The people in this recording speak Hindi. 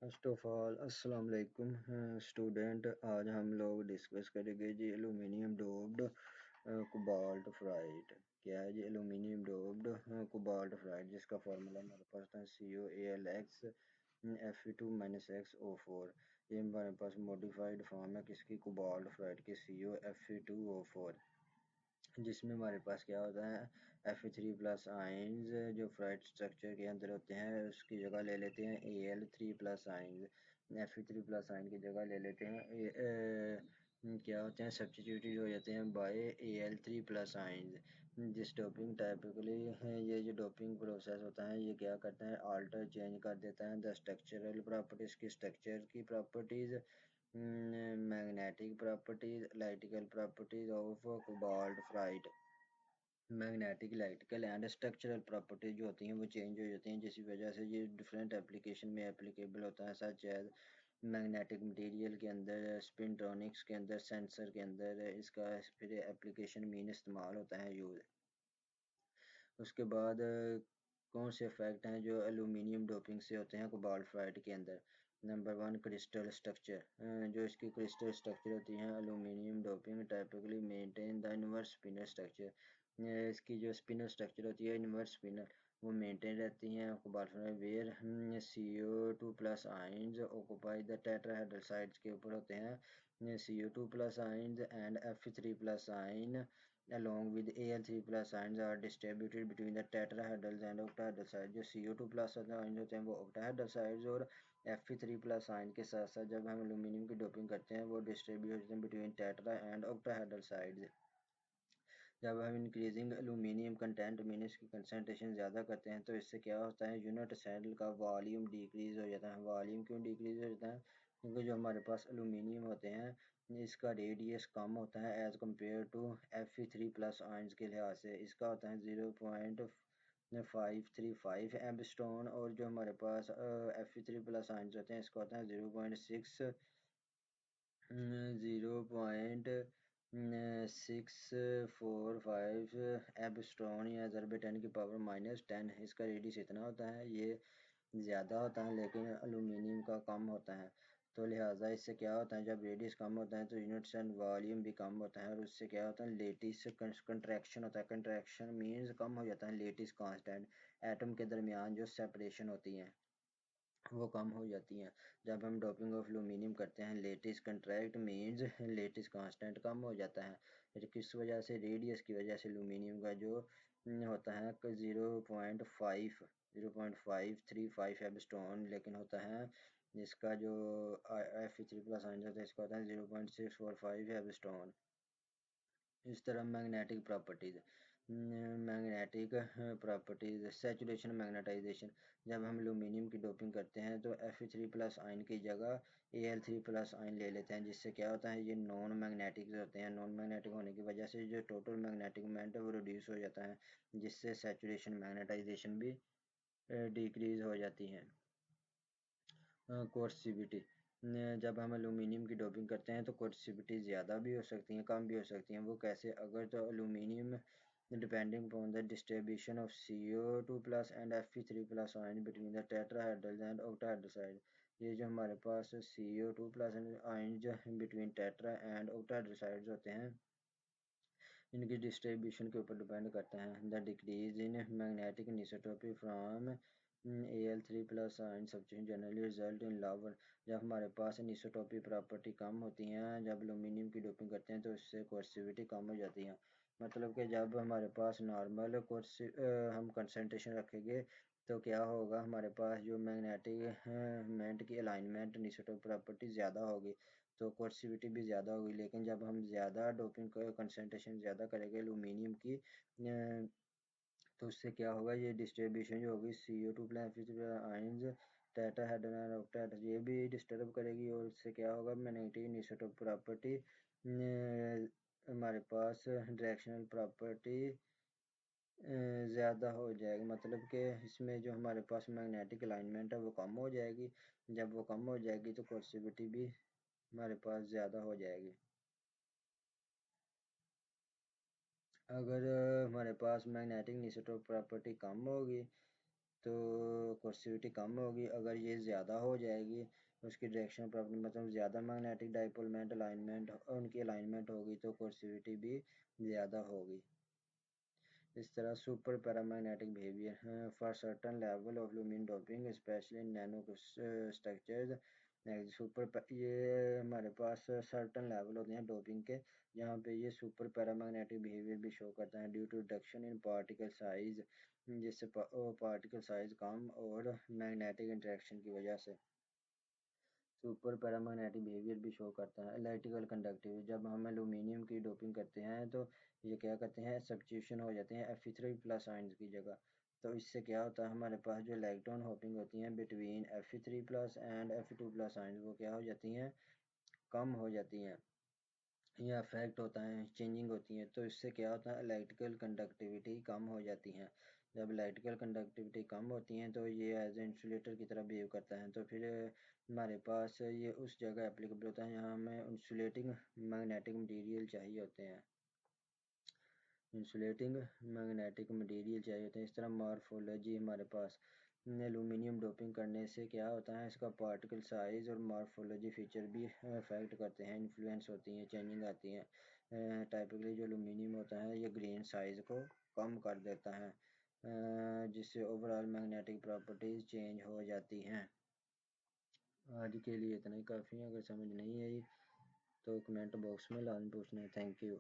फर्स्ट ऑफ ऑल अस्सलाम वालेकुम स्टूडेंट। आज हम लोग डिस्कस करेंगे जी एलुमिनियम डोप्ड कोबाल्ट फ्राइड। क्या है जी एलुमिनियम डोप्ड कोबाल्ट फ्राइड, जिसका फार्मूला हमारे पास था COAlX Fe2-XO4। ये हमारे पास मॉडिफाइड फॉर्म है किसकी, कोबाल्ट फ्राइड की, COFe2O4, जिसमें हमारे पास क्या होता है Fe3+ आइंस जो फ्राइड स्ट्रक्चर के अंदर होते हैं उसकी जगह ले लेते हैं Al3+ आइंस। Fe3+ आइन की जगह ले लेते हैं क्या होते हैं, सब्स्टिट्यूटेड हो जाते हैं बाय Al3+ आइंस। जिस डोपिंग टाइपिकली ये जो डोपिंग प्रोसेस होता है ये क्या करता है, आल्टर चेंज कर देता है द स्ट्रक्चरल प्रॉपर्टीज की, स्ट्रक्चर की properties, magnetic properties, electrical properties of cobalt fried. Magnetic, electrical and structural properties जो होती हैं वो चेंज हो जाती हैं, जिसकी वजह से ये डिफरेंट एप्लीकेशन में एप्लीकेबल होता है, सच एज मैग्नेटिक मटेरियल के अंदर, स्पिनट्रॉनिक्स के अंदर, सेंसर के अंदर इसका फिर एप्लीकेशन मीन इस्तेमाल होता है यूज। उसके बाद कौन से इफेक्ट हैं जो एल्यूमिनियम डोपिंग से होते हैं कोबाल्ट फ्राइड के अंदर। Number 1, crystal structure. जो इसकी क्रिस्टल स्ट्रक्चर होती हैं aluminium doping typically maintain the inverse spinner structure. इसकी जो स्पिनर स्ट्रक्चर होती है इनवर्स स्पिनर वो मेंटेन रहती हैं cobalt ferrite, where CO2+ ions occupy the tetrahedral sites के ऊपर होते हैं CO2+ आइंस एंड Fe3+ आइन along with Al3+ ions are distributed between the tetrahedrals and octahedral sides। जो CO2+ आयन होते हैं वो octahedral sides और Fe3+ आयन के साथ साथ जब हम एल्यूमिनियम की डोपिंग करते हैं वो डिस्ट्रीब्यूट होते हैं between tetra and octahedral sides। जब हम इंक्रीजिंग एल्यूमिनियम कंटेंट मीन इसकी कंसनट्रेशन ज़्यादा करते हैं तो इससे क्या होता है, यूनिट सेल का वॉल्यूम डिक्रीज हो जाता है। वॉल्यूम क्यों डिक्रीज हो जाता है, क्योंकि जो हमारे पास एल्यूमिनियम होते हैं इसका रेडियस कम होता है as compare to Fe3+ ions के लिहाज से। इसका होता है 0.535 एम्बस्टोन, और जो हमारे पास Fe3+ आयंस होते हैं इसका होता है 0.645 एबस्ट्रॉन या ज़रब 10 की पावर -10। इसका रेडियस इतना होता है, ये ज़्यादा होता है लेकिन एलुमिनियम का कम होता है, तो लिहाजा इससे क्या होता है, जब रेडियस कम होता है तो यूनिट सेल वॉल्यूम भी कम होता है, और उससे क्या होता है लेटिस कंट्रैक्शन होता है। कंट्रैक्शन मीन्स कम हो जाता है लेटिस कांस्टेंट, एटम के दरमियान जो सेपरेशन होती है वो कम हो जाती हैं। जब हम डोपिंग ऑफ एल्यूमिनियम करते हैं lattice contract means lattice constant कम हो जाता है। फिर किस वजह से, रेडियस की वजह से एल्यूमिनियम का जो होता है 0.535 एबस्टोन, लेकिन होता है जिसका जो Fe3+ आयन होता है इसका होता है 0.645 एबस्टोन। इस तरह magnetic properties, magnetic properties, saturation magnetization. जब हम एल्यूमिनियम की डोपिंग करते हैं तो Fe3+ आयन की जगह Al3+ आयन ले लेते हैं, जिससे क्या होता है ये नॉन मैग्नेटिक होते हैं। नॉन मैग्नेटिक होने की वजह से जो टोटल मैग्नेटिक मोमेंट है वो रिड्यूस हो जाता है, जिससे सैचुरेशन मैग्नेटाइजेशन भी डिक्रीज हो जाती है। कोर्सिविटी, जब हम एल्यूमिनियम की डोपिंग करते हैं तो कोर्सिविटी ज़्यादा भी हो सकती हैं कम भी हो सकती हैं। वो कैसे, अगर तो aluminium depending upon the distribution of CO2+ and Fe3+ ion between the tetrahedral and octahedral side. ये जो हमारे पास CO2+ आयन जो between tetra and octahedral sides होते हैं इनकी डिस्ट्रीब्यूशन के ऊपर डिपेंड करते हैं। The decrease in magnetic anisotropy from Al3+ ion substitution generally result in lower. जब हमारे पास एनिसोट्रॉपी प्रॉपर्टी कम होती हैं, जब एल्यूमिनियम की डोपिंग करते हैं तो इससे कोर्सिविटी कम हो जाती है। मतलब कि जब हमारे पास नॉर्मल हम कंसनट्रेशन रखेंगे तो क्या होगा, हमारे पास जो मैग्नेटिक मेंट की अलाइनमेंट एनिसोट्रॉपी प्रॉपर्टी ज़्यादा होगी तो कोर्सिविटी भी ज़्यादा होगी। लेकिन जब हम ज़्यादा डोपिंग कंसनट्रेशन ज़्यादा करेंगे एल्यूमिनियम की तो उससे क्या होगा, ये डिस्ट्रीब्यूशन जो होगी CO2+ आयंस टेट्राहेड्रल और ऑक्टाहेड्रल ये भी डिस्टर्ब करेगी, और उससे क्या होगा मैग्नेटिक एनिसोटोप प्रॉपर्टी हमारे पास डायरेक्शनल प्रॉपर्टी ज़्यादा हो जाएगी। मतलब कि इसमें जो हमारे पास मैग्नेटिक अलाइनमेंट है वो कम हो जाएगी। जब वो कम हो जाएगी तो कोर्सिविटी भी हमारे पास ज़्यादा हो जाएगी। अगर हमारे पास मैग्नेटिक एनिसोटोप प्रॉपर्टी कम होगी तो कोर्सिविटी कम होगी। अगर ये ज़्यादा हो जाएगी उसकी डायरेक्शन प्रॉपर्टी मतलब ज़्यादा मैग्नेटिक डाइपोलमेंट अलाइनमेंट उनकी अलाइनमेंट होगी तो कोर्सिविटी भी ज़्यादा होगी। इस तरह super paramagnetic behaviour for certain level of lumen doping specially in nano structures. Super ये हमारे पास सर्टन लेवल होते हैं डोपिंग के जहाँ पे ये सुपर पैरामैग्नेटिक बिहेवियर भी शो करता है due to reduction in particle size, जिससे पार्टिकल साइज कम और मैग्नेटिक इंटरेक्शन की वजह से सुपर पैरामैग्नेटिक बिहेवियर भी शो करता है। इलेक्ट्रिकल कंडक्टिविटी जब हम एल्यूमिनियम की डोपिंग करते हैं तो ये क्या करते हैं सब्स्टिट्यूशन हो जाते हैं Fe3+ आयंस की जगह। तो इससे क्या होता है हमारे पास जो इलेक्ट्रॉन होपिंग होती हैं between Fe3+ and Fe2+ ions वो क्या हो जाती हैं कम हो जाती हैं या अफेक्ट होता है चेंजिंग होती है। तो इससे क्या होता है इलेक्ट्रिकल कंडक्टिविटी कम हो जाती है। जब इलेक्ट्रिकल कंडक्टिविटी कम होती है तो ये एज ए इंसुलेटर की तरह बिहेव करता है। तो फिर हमारे पास ये उस जगह एप्लीकेबल होता है यहाँ हमें इंसुलेटिंग मैग्नेटिक मटीरियल चाहिए होते हैं, इंसुलेटिंग मैग्नेटिक मटेरियल चाहिए होते हैं। इस तरह मॉर्फोलॉजी हमारे पास एलुमिनियम डोपिंग करने से क्या होता है इसका पार्टिकल साइज और मॉर्फोलॉजी फीचर भी अफेक्ट करते हैं, इन्फ्लुएंस होती हैं, चेंजिंग आती है। टाइपिकली जो एलुमिनियम होता है ये ग्रेन साइज को कम कर देता है जिससे ओवरऑल मैग्नेटिक प्रॉपर्टीज चेंज हो जाती हैं। आज के लिए इतना ही काफ़ी है। अगर समझ नहीं आई तो कमेंट बॉक्स में लाजमी पूछना है। Thank you.